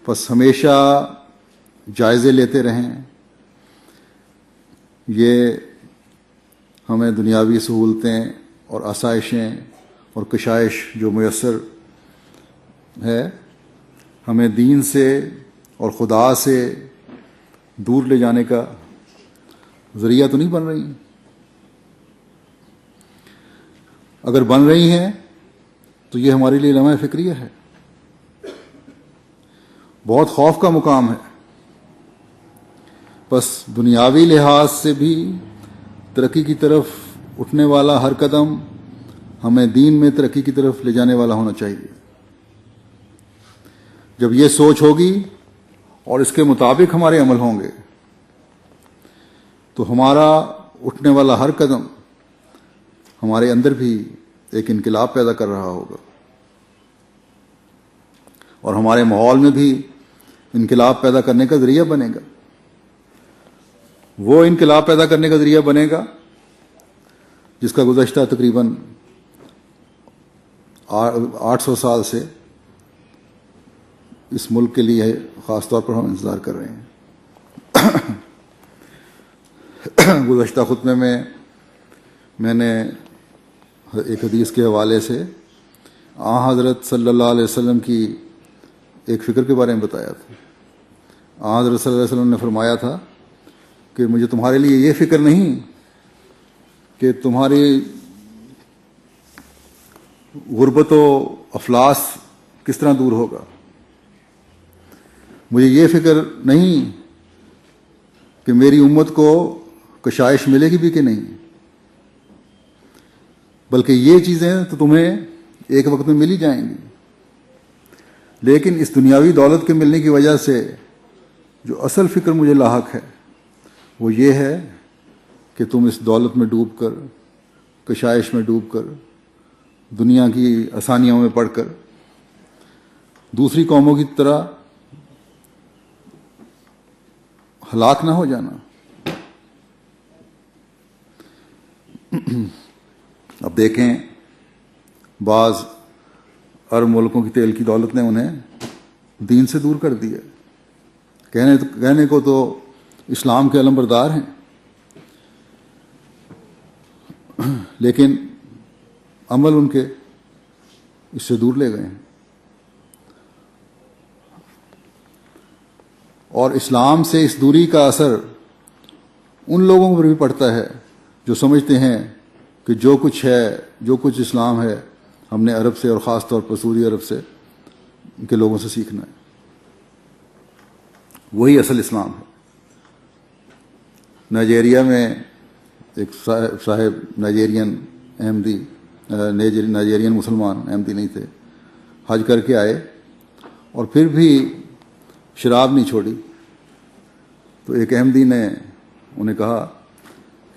بس ہمیشہ جائزے لیتے رہیں. یہ ہمیں دنیاوی سہولتیں اور آسائشیں اور کشائش جو میسر ہے ہمیں دین سے اور خدا سے دور لے جانے کا ذریعہ تو نہیں بن رہی. اگر بن رہی ہیں تو یہ ہمارے لیے لمحہ فکریہ ہے. بہت خوف کا مقام ہے. بس دنیاوی لحاظ سے بھی ترقی کی طرف اٹھنے والا ہر قدم ہمیں دین میں ترقی کی طرف لے جانے والا ہونا چاہیے. جب یہ سوچ ہوگی اور اس کے مطابق ہمارے عمل ہوں گے تو ہمارا اٹھنے والا ہر قدم ہمارے اندر بھی ایک انقلاب پیدا کر رہا ہوگا اور ہمارے ماحول میں بھی انقلاب پیدا کرنے کا ذریعہ بنے گا. وہ انقلاب پیدا کرنے کا ذریعہ بنے گا جس کا گزشتہ تقریباً 800 سال سے اس ملک کے لیے خاص طور پر ہم انتظار کر رہے ہیں. گزشتہ خطبے میں نے ایک حدیث کے حوالے سے حضرت صلی اللہ علیہ وسلم کی ایک فکر کے بارے میں بتایا تھا. حضرت صلی اللہ علیہ وسلم نے فرمایا تھا کہ مجھے تمہارے لیے یہ فکر نہیں کہ تمہاری غربت و افلاس کس طرح دور ہوگا. مجھے یہ فکر نہیں کہ میری امت کو کشائش ملے گی بھی کہ نہیں، بلکہ یہ چیزیں تو تمہیں ایک وقت میں مل ہی جائیں گی. لیکن اس دنیاوی دولت کے ملنے کی وجہ سے جو اصل فکر مجھے لاحق ہے وہ یہ ہے کہ تم اس دولت میں ڈوب کر، کشائش میں ڈوب کر، دنیا کی آسانیوں میں پڑ کر دوسری قوموں کی طرح ہلاک نہ ہو جانا. اب دیکھیں بعض عرب ملکوں کی تیل کی دولت نے انہیں دین سے دور کر دیا. کہنے کو تو اسلام کے علمبردار ہیں لیکن عمل ان کے اس سے دور لے گئے ہیں. اور اسلام سے اس دوری کا اثر ان لوگوں پر بھی پڑتا ہے جو سمجھتے ہیں کہ جو کچھ ہے، جو کچھ اسلام ہے، ہم نے عرب سے اور خاص طور پر سعودی عرب سے کے لوگوں سے سیکھنا ہے. وہی اصل اسلام ہے. نائجیریا میں ایک صاحب نائجیرین احمدی، نائجیرین مسلمان، احمدی نہیں تھے، حج کر کے آئے اور پھر بھی شراب نہیں چھوڑی. تو ایک احمدی نے انہیں کہا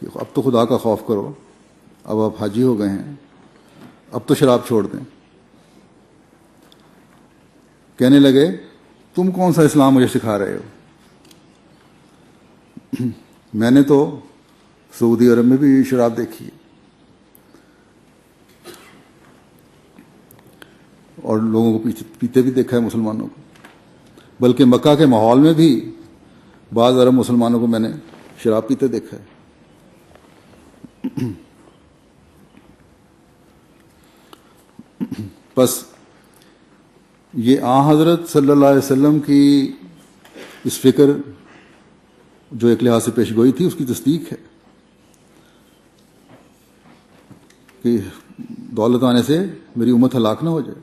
کہ اب تو خدا کا خوف کرو، اب آپ حاجی ہو گئے ہیں، اب تو شراب چھوڑ دیں. کہنے لگے تم کون سا اسلام مجھے سکھا رہے ہو؟ میں نے تو سعودی عرب میں بھی شراب دیکھی ہے اور لوگوں کو پیتے بھی دیکھا ہے، مسلمانوں کو. بلکہ مکہ کے ماحول میں بھی بعض عرب مسلمانوں کو میں نے شراب پیتے دیکھا ہے. بس یہ حضرت صلی اللہ علیہ وسلم کی اس فکر جو ایک لحاظ سے پیش گوئی تھی اس کی تصدیق ہے کہ دولت آنے سے میری امت ہلاک نہ ہو جائے.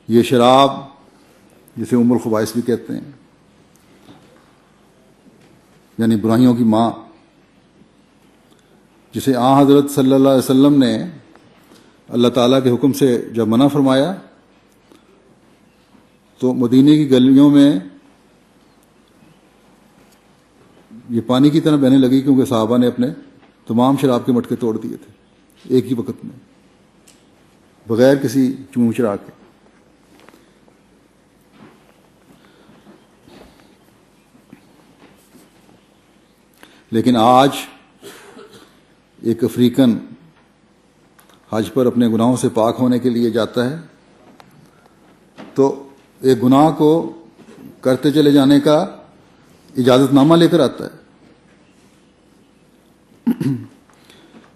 یہ شراب جسے ام الخبائث بھی کہتے ہیں، یعنی برائیوں کی ماں، جسے حضرت صلی اللہ علیہ وسلم نے اللہ تعالیٰ کے حکم سے جب منع فرمایا تو مدینے کی گلیوں میں یہ پانی کی طرح بہنے لگی، کیونکہ صحابہ نے اپنے تمام شراب کے مٹکے توڑ دیے تھے ایک ہی وقت میں، بغیر کسی چون چرا کے. لیکن آج ایک افریقن حج پر اپنے گناہوں سے پاک ہونے کے لیے جاتا ہے تو ایک گناہ کو کرتے چلے جانے کا اجازت نامہ لے کر آتا ہے،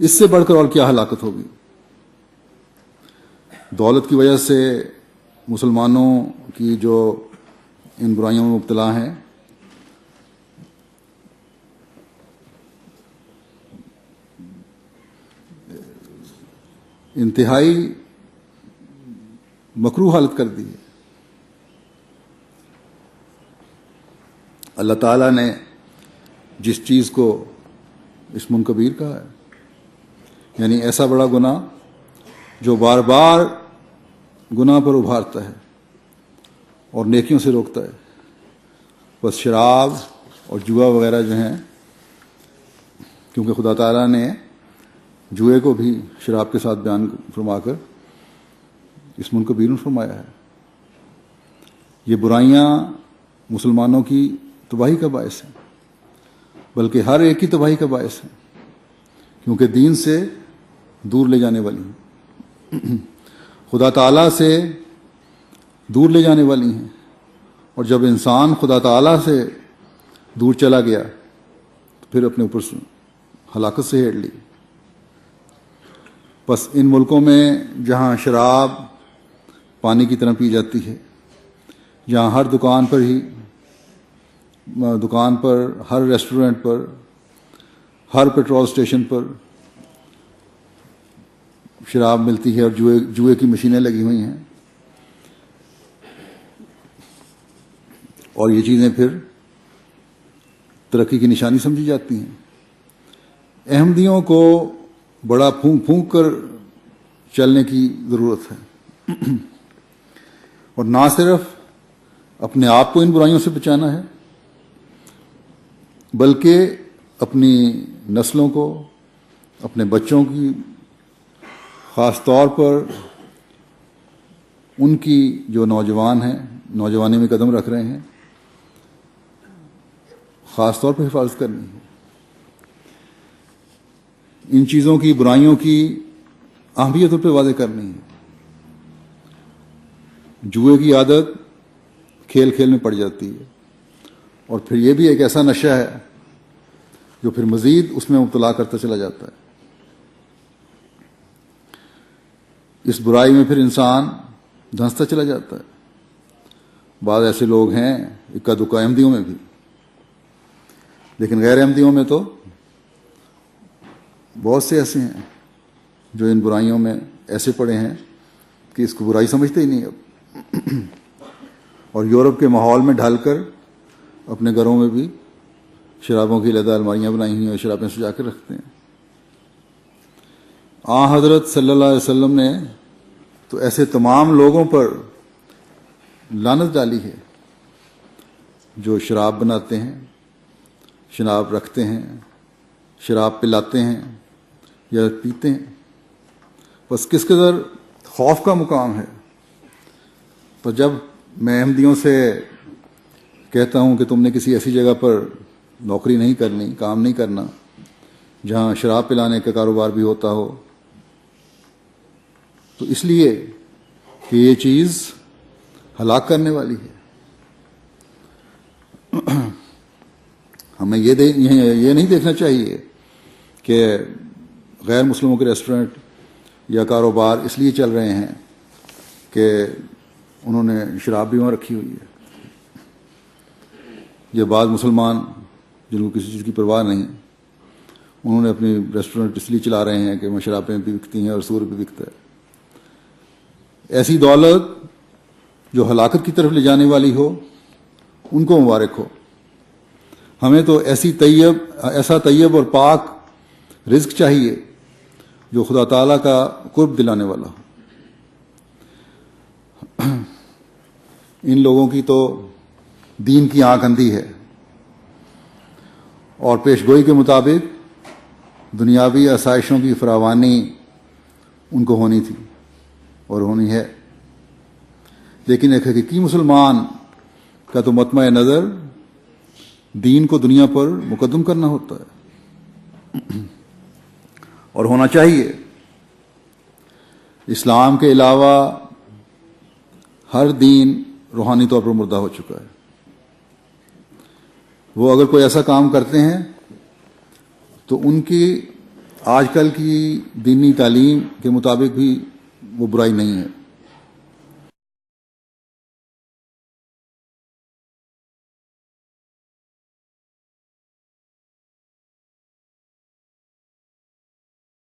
اس سے بڑھ کر اور کیا ہلاکت ہوگی؟ دولت کی وجہ سے مسلمانوں کی جو ان برائیوں میں مبتلا ہیں، انتہائی مکروہ حالت کر دی ہے۔ اللہ تعالیٰ نے جس چیز کو اسم کبیر کہا ہے، یعنی ایسا بڑا گناہ جو بار بار گناہ پر ابھارتا ہے اور نیکیوں سے روکتا ہے، بس شراب اور جوا وغیرہ جو ہیں، کیونکہ خدا تعالیٰ نے جوئے کو بھی شراب کے ساتھ بیان فرما کر اسم کبیر فرمایا ہے۔ یہ برائیاں مسلمانوں کی تباہی کا باعث ہیں، بلکہ ہر ایک کی تباہی کا باعث ہیں، کیونکہ دین سے دور لے جانے والی ہیں، خدا تعالیٰ سے دور لے جانے والی ہیں، اور جب انسان خدا تعالیٰ سے دور چلا گیا تو پھر اپنے اوپر ہلاکت سے ہیڑ لی۔ بس ان ملکوں میں جہاں شراب پانی کی طرح پی جاتی ہے، جہاں ہر دکان پر، ہر ریسٹورنٹ پر، ہر پیٹرول اسٹیشن پر شراب ملتی ہے اور جوئے کی مشینیں لگی ہوئی ہیں، اور یہ چیزیں پھر ترقی کی نشانی سمجھی جاتی ہیں۔ احمدیوں کو بڑا پھونک پھونک کر چلنے کی ضرورت ہے، اور نہ صرف اپنے آپ کو ان برائیوں سے بچانا ہے، بلکہ اپنی نسلوں کو، اپنے بچوں کی، خاص طور پر ان کی جو نوجوان ہیں، نوجوانی میں قدم رکھ رہے ہیں، خاص طور پر حفاظت کرنی ہے۔ ان چیزوں کی، برائیوں کی اہمیت پہ واضح کرنی ہے۔ جوئے کی عادت کھیل کھیل میں پڑ جاتی ہے، اور پھر یہ بھی ایک ایسا نشہ ہے جو پھر مزید اس میں مبتلا کرتا چلا جاتا ہے۔ اس برائی میں پھر انسان دھنستا چلا جاتا ہے۔ بعض ایسے لوگ ہیں، اکا دکا احمدیوں میں بھی، لیکن غیر احمدیوں میں تو بہت سے ایسے ہیں جو ان برائیوں میں ایسے پڑے ہیں کہ اس کو برائی سمجھتے ہی نہیں اب، اور یورپ کے ماحول میں ڈھل کر اپنے گھروں میں بھی شرابوں کی علیحدہ الماریاں بنائی ہوئی ہیں اور شرابیں سجا کر رکھتے ہیں۔ حضرت صلی اللہ علیہ وسلم نے تو ایسے تمام لوگوں پر لعنت ڈالی ہے جو شراب بناتے ہیں، شراب رکھتے ہیں، شراب پلاتے ہیں یا پیتے ہیں۔ بس کس قدر خوف کا مقام ہے۔ تو جب میں احمدیوں سے کہتا ہوں کہ تم نے کسی ایسی جگہ پر نوکری نہیں کرنی، کام نہیں کرنا جہاں شراب پلانے کا کاروبار بھی ہوتا ہو، تو اس لیے کہ یہ چیز ہلاک کرنے والی ہے۔ ہمیں یہ نہیں دیکھنا چاہیے کہ غیر مسلموں کے ریسٹورنٹ یا کاروبار اس لیے چل رہے ہیں کہ انہوں نے شراب بھی وہاں رکھی ہوئی ہے۔ یہ بعض مسلمان جن کو کسی چیز کی پرواہ نہیں، انہوں نے اپنی ریسٹورنٹ اس لیے چلا رہے ہیں کہ وہاں شرابیں بھی بکتی ہیں اور سور بھی بکتا ہے۔ ایسی دولت جو ہلاکت کی طرف لے جانے والی ہو، ان کو مبارک ہو۔ ہمیں تو ایسا طیب اور پاک رزق چاہیے جو خدا تعالیٰ کا قرب دلانے والا ہو۔ ان لوگوں کی تو دین کی آنکھ اندھی ہے، اور پیش گوئی کے مطابق دنیاوی آسائشوں کی فراوانی ان کو ہونی تھی اور ہونی ہے، لیکن ایک حقیقی مسلمان کا تو مطمع نظر دین کو دنیا پر مقدم کرنا ہوتا ہے، اور ہونا چاہیے۔ اسلام کے علاوہ ہر دین روحانی طور پر مردہ ہو چکا ہے. وہ اگر کوئی ایسا کام کرتے ہیں تو ان کی آج کل کی دینی تعلیم کے مطابق بھی وہ برائی نہیں ہے.